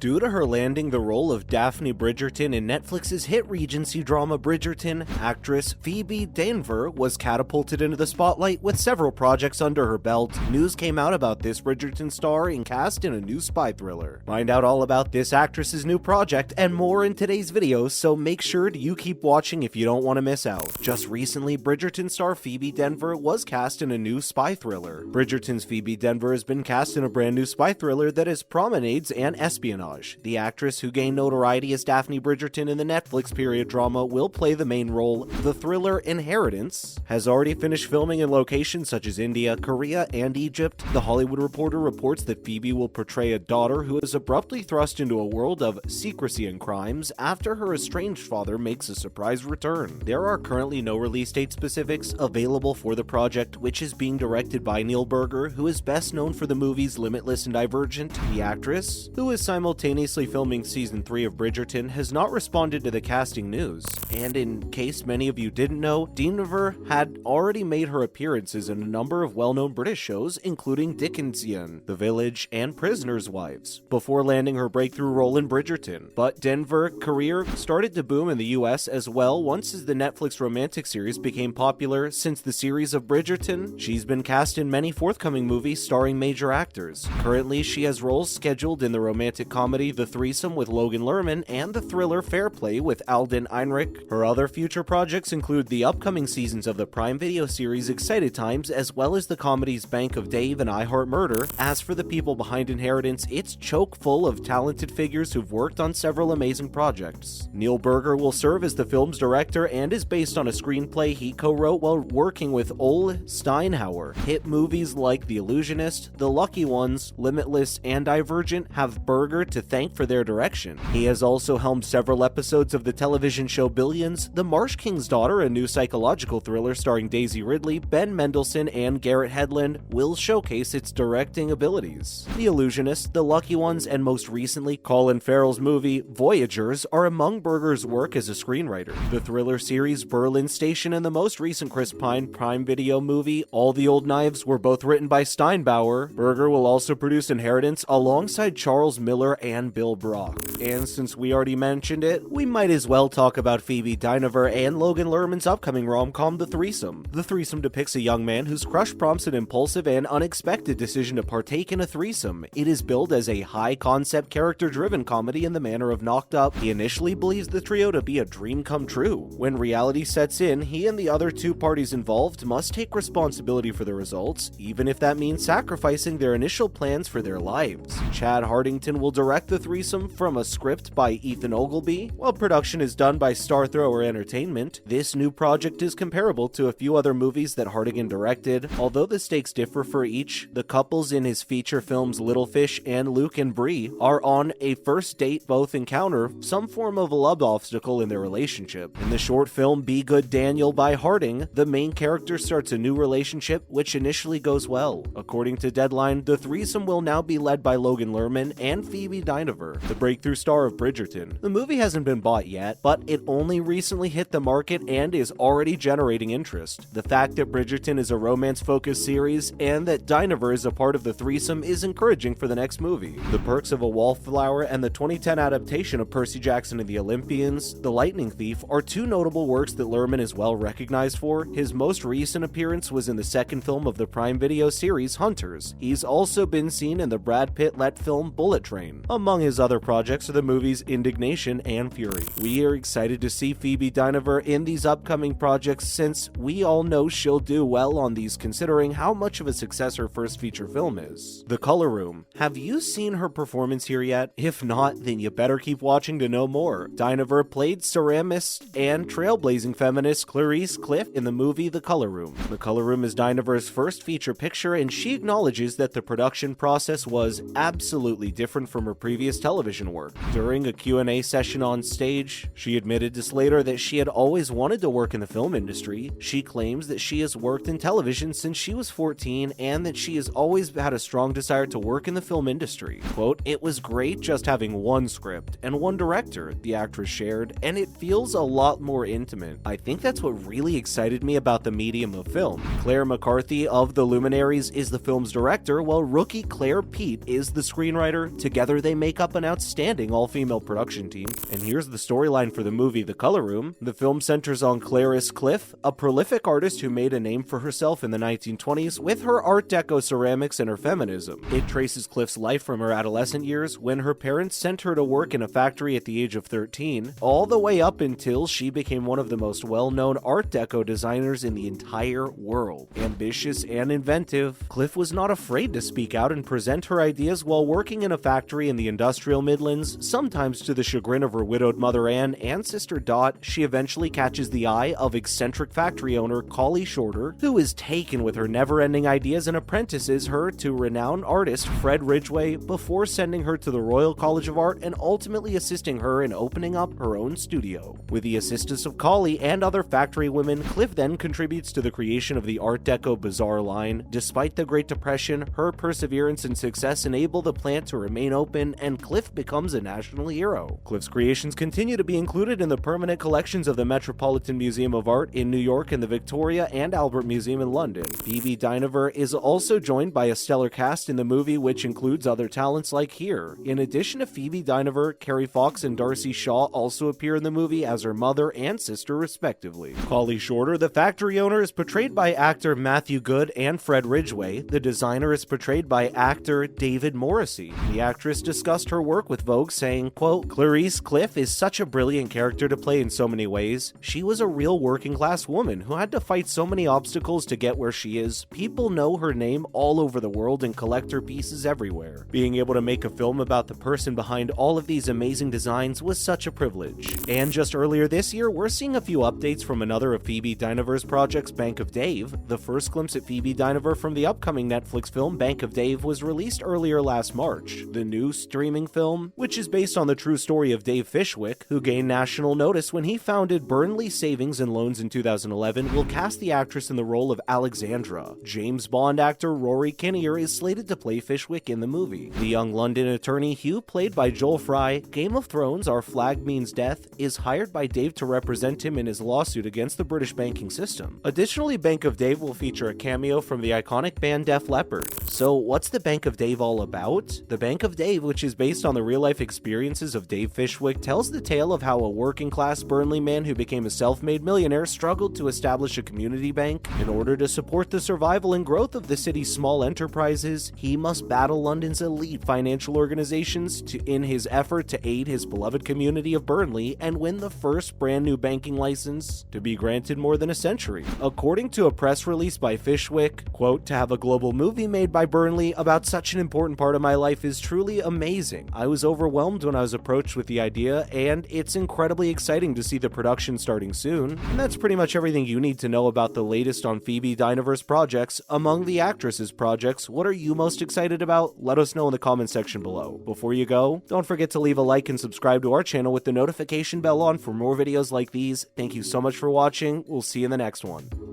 Due to her landing the role of Daphne Bridgerton in Netflix's hit Regency drama Bridgerton, actress Phoebe Dynevor was catapulted into the spotlight with several projects under her belt. News came out about this Bridgerton star and cast in a new spy thriller. Find out all about this actress's new project and more in today's video, so make sure you keep watching if you don't want to miss out. Just recently, Bridgerton star Phoebe Dynevor was cast in a new spy thriller. Bridgerton's Phoebe Dynevor has been cast in a brand new spy thriller that is promenades and espionage. The actress, who gained notoriety as Daphne Bridgerton in the Netflix period drama, will play the main role. The thriller Inheritance has already finished filming in locations such as India, Korea, and Egypt. The Hollywood Reporter reports that Phoebe will portray a daughter who is abruptly thrust into a world of secrecy and crimes after her estranged father makes a surprise return. There are currently no release date specifics available for the project, which is being directed by Neil Berger, who is best known for the movies Limitless and Divergent. The actress, who is simultaneously filming season 3 of Bridgerton, has not responded to the casting news. And in case many of you didn't know, Dynevor had already made her appearances in a number of well-known British shows, including Dickensian, The Village, and Prisoners' Wives, before landing her breakthrough role in Bridgerton. But Dynevor career started to boom in the US as well once the Netflix romantic series became popular. Since the series of Bridgerton, she's been cast in many forthcoming movies starring major actors. Currently, she has roles scheduled in the romantic comedy The Threesome with Logan Lerman and the thriller Fair Play with Alden Ehrenreich. Her other future projects include the upcoming seasons of the Prime Video series Excited Times, as well as the comedies Bank of Dave and I Heart Murder. As for the people behind Inheritance, it's chock full of talented figures who've worked on several amazing projects. Neil Berger will serve as the film's director and is based on a screenplay he co-wrote while working with Ole Steinhauer. Hit movies like The Illusionist, The Lucky Ones, Limitless, and Divergent have Berger to thank for their direction. He has also helmed several episodes of the television show Billions. The Marsh King's Daughter, a new psychological thriller starring Daisy Ridley, Ben Mendelsohn, and Garrett Hedlund, will showcase its directing abilities. The Illusionist, The Lucky Ones, and most recently Colin Farrell's movie Voyagers are among Berger's work as a screenwriter. The thriller series Berlin Station and the most recent Chris Pine Prime Video movie All the Old Knives were both written by Steinbauer. Berger will also produce Inheritance alongside Charles Miller and Bill Brock. And since we already mentioned it, we might as well talk about Phoebe Dynevor and Logan Lerman's upcoming rom-com The Threesome. The Threesome depicts a young man whose crush prompts an impulsive and unexpected decision to partake in a threesome. It is billed as a high-concept, character-driven comedy in the manner of Knocked Up. He initially believes the trio to be a dream come true. When reality sets in, he and the other two parties involved must take responsibility for the results, even if that means sacrificing their initial plans for their lives. Chad Hardington will direct The Threesome from a script by Ethan Ogilvy, while production is done by Star Thrower Entertainment. This new project is comparable to a few other movies that Hardigan directed. Although the stakes differ for each, the couples in his feature films Little Fish and Luke and Bree are on a first date. Both encounter some form of a love obstacle in their relationship. In the short film Be Good Daniel by Harding, the main character starts a new relationship which initially goes well. According to Deadline, The Threesome will now be led by Logan Lerman and Phoebe Dynevor, the breakthrough star of Bridgerton. The movie hasn't been bought yet, but it only recently hit the market and is already generating interest. The fact that Bridgerton is a romance-focused series and that Dynevor is a part of The Threesome is encouraging for the next movie. The Perks of a Wallflower and the 2010 adaptation of Percy Jackson and the Olympians, The Lightning Thief, are two notable works that Lerman is well recognized for. His most recent appearance was in the second film of the Prime Video series Hunters. He's also been seen in the Brad Pitt-led film Bullet Train. Among his other projects are the movies Indignation and Fury. We are excited to see Phoebe Dynevor in these upcoming projects since we all know she'll do well on these considering how much of a success her first feature film is. The Color Room. Have you seen her performance here yet? If not, then you better keep watching to know more. Dynevor played ceramist and trailblazing feminist Clarice Cliff in the movie The Color Room. The Color Room is Dynevor's first feature picture, and she acknowledges that the production process was absolutely different from her previous television work. During a Q&A session on stage, she admitted to Slater that she had always wanted to work in the film industry. She claims that she has worked in television since she was 14 and that she has always had a strong desire to work in the film industry. Quote, "It was great just having one script and one director," the actress shared, "and it feels a lot more intimate. I think that's what really excited me about the medium of film." Claire McCarthy of The Luminaries is the film's director, while rookie Claire Pete is the screenwriter. Together they they make up an outstanding all-female production team. And here's the storyline for the movie The Color Room. The film centers on Clarice Cliff, a prolific artist who made a name for herself in the 1920s with her Art Deco ceramics and her feminism. It traces Cliff's life from her adolescent years, when her parents sent her to work in a factory at the age of 13, all the way up until she became one of the most well-known Art Deco designers in the entire world. Ambitious and inventive, Cliff was not afraid to speak out and present her ideas while working in a factory in the industrial Midlands. Sometimes to the chagrin of her widowed mother Anne and sister Dot, she eventually catches the eye of eccentric factory owner Collie Shorter, who is taken with her never-ending ideas and apprentices her to renowned artist Fred Ridgway before sending her to the Royal College of Art and ultimately assisting her in opening up her own studio. With the assistance of Collie and other factory women, Cliff then contributes to the creation of the Art Deco Bazaar line. Despite the Great Depression, her perseverance and success enable the plant to remain open, and Cliff becomes a national hero. Cliff's creations continue to be included in the permanent collections of the Metropolitan Museum of Art in New York and the Victoria and Albert Museum in London. Phoebe Dynevor is also joined by a stellar cast in the movie, which includes other talents like here. In addition to Phoebe Dynevor, Carrie Fox and Darcy Shaw also appear in the movie as her mother and sister respectively. Collie Shorter, the factory owner, is portrayed by actor Matthew Good and Fred Ridgway. The designer is portrayed by actor David Morrissey. The actress discussed her work with Vogue, saying, quote, "Clarice Cliff is such a brilliant character to play in so many ways. She was a real working class woman who had to fight so many obstacles to get where she is. People know her name all over the world and collect her pieces everywhere. Being able to make a film about the person behind all of these amazing designs was such a privilege." And just earlier this year, we're seeing a few updates from another of Phoebe Dynevor's projects, Bank of Dave. The first glimpse at Phoebe Dynevor from the upcoming Netflix film Bank of Dave was released earlier last March. The new streaming film, which is based on the true story of Dave Fishwick, who gained national notice when he founded Burnley Savings and Loans in 2011, will cast the actress in the role of Alexandra. James Bond actor Rory Kinnear is slated to play Fishwick in the movie. The young London attorney Hugh, played by Joel Fry, Game of Thrones, Our Flag Means Death, is hired by Dave to represent him in his lawsuit against the British banking system. Additionally, Bank of Dave will feature a cameo from the iconic band Def Leppard. So what's the Bank of Dave all about? The Bank of Dave, which is based on the real-life experiences of Dave Fishwick, tells the tale of how a working-class Burnley man who became a self-made millionaire struggled to establish a community bank. In order to support the survival and growth of the city's small enterprises, he must battle London's elite financial organizations in his effort to aid his beloved community of Burnley and win the first brand new banking license to be granted more than a century. According to a press release by Fishwick, quote, "To have a global movie made by Burnley about such an important part of my life is truly amazing. I was overwhelmed when I was approached with the idea, and it's incredibly exciting to see the production starting soon." And that's pretty much everything you need to know about the latest on Phoebe Dynevor's projects. Among the actress's projects, what are you most excited about? Let us know in the comment section below. Before you go, don't forget to leave a like and subscribe to our channel with the notification bell on for more videos like these. Thank you so much for watching. We'll see you in the next one.